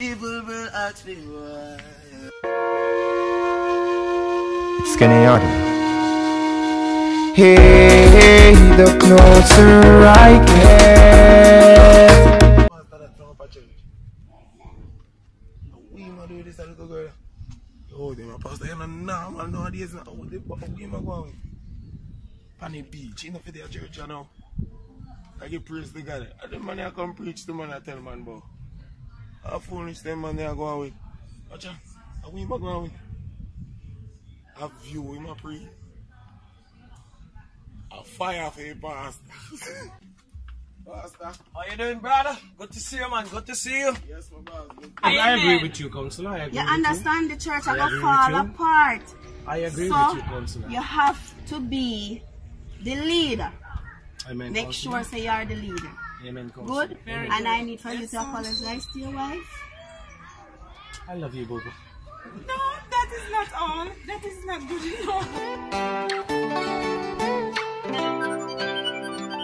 People will ask me why. Skinny Yard. Hey, the closer I get. We ma do this a little girl. Oh, they my pastor, you know, normal nowadays. Oh, they we ma go with. Panny beach, you know, for their church, you know. I give praise to God. And the man I come preach to man, I tell man, but how foolish them man they are going with. Watch out, how we ma go with? A view, we ma pray. A fire for your pastor. Pastor. How you doing, brother? Good to see you, man. Good to see you. Yes, my boss. I agree with you, Counselor. I agree You with understand the church are I going to agree fall with you. apart. I agree So, with you, Counselor. you have to be the leader. Amen, Make Counselor. sure say you are the leader. Amen, Counselor. Good? And I need for you to apologize to your wife. I love you, Bobo. No, that is not all. That is not good enough.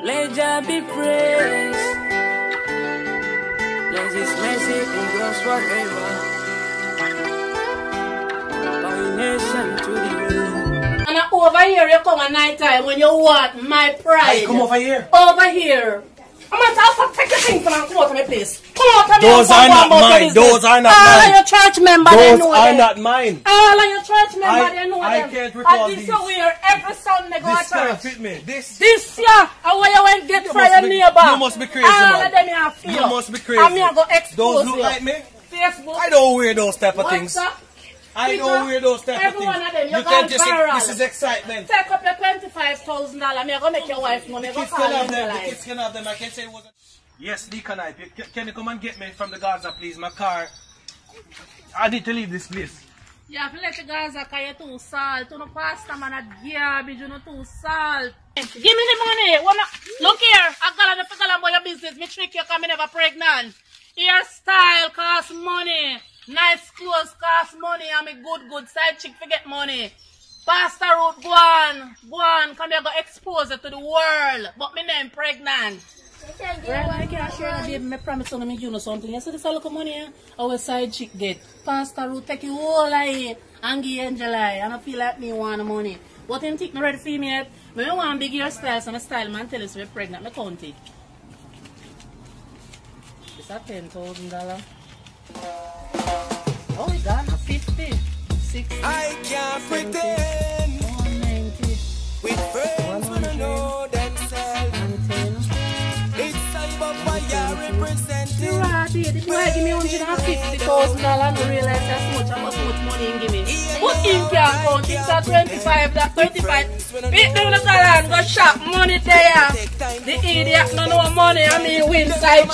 Let Jah be praised. Let His mercy endures forever. By nation to the world. And over here you come at night time when you want my pride. Hey, come over here. Over here. I'm going to take your things and come out of my place. Come out of Those are not mine. Those are not All mine. of your church members, they Those know are them. not mine. All of your church members, they know I them. can't recall and this these. you wear every Sunday go This to can't church. fit me. This Yeah, and where you went get You for must your be- neighbor. you must be crazy, All man. of them you have fear. You must be crazy. And me I go expose Those look you. like me. Facebook. I don't wear those type of things. WhatsApp. I don't wear those type of Every things. one of them, You you can't gone just say viral. this is excitement. Take up your $25,000. Me I go make your wife know. Me The go kids call can you have in them. The life. kids can have them. I can say it wasn't. Yes, Deacon Knife. Can you come and get me from the Gaza, please? My car. I need to leave this place. You have to let the Gaza because you're too salt. You don't pastor man at garbage. You're not too salt. Give me the money. Look here. I got to figure out about your business. Me trick you because I'm never pregnant. Hairstyle costs money. Nice clothes cost money. I'm a good side chick forget money. Pastor Ruth, go on. Come here, go expose it to the world. But me name pregnant. Well, I can't share the baby. I promise you, you know something. You see this little money our side chick get. Pastor Ruth take you all eye and give angel eye. And I feel like me want the money. But him think me ready for me yet. When I want big hairstyles and a style man tell us we're pregnant, me count it. It's a $10,000. Oh, it's gone 50, 60. I can't pretend 190. with friends when I know themselves. 110. It's cyber fire representing. You right here. The boy give me $150,000 and I realize how much money he give me. But him can't count. It's at 25, that 35. Beat down the dollar and go shop money there. The idiot no know money and me win side.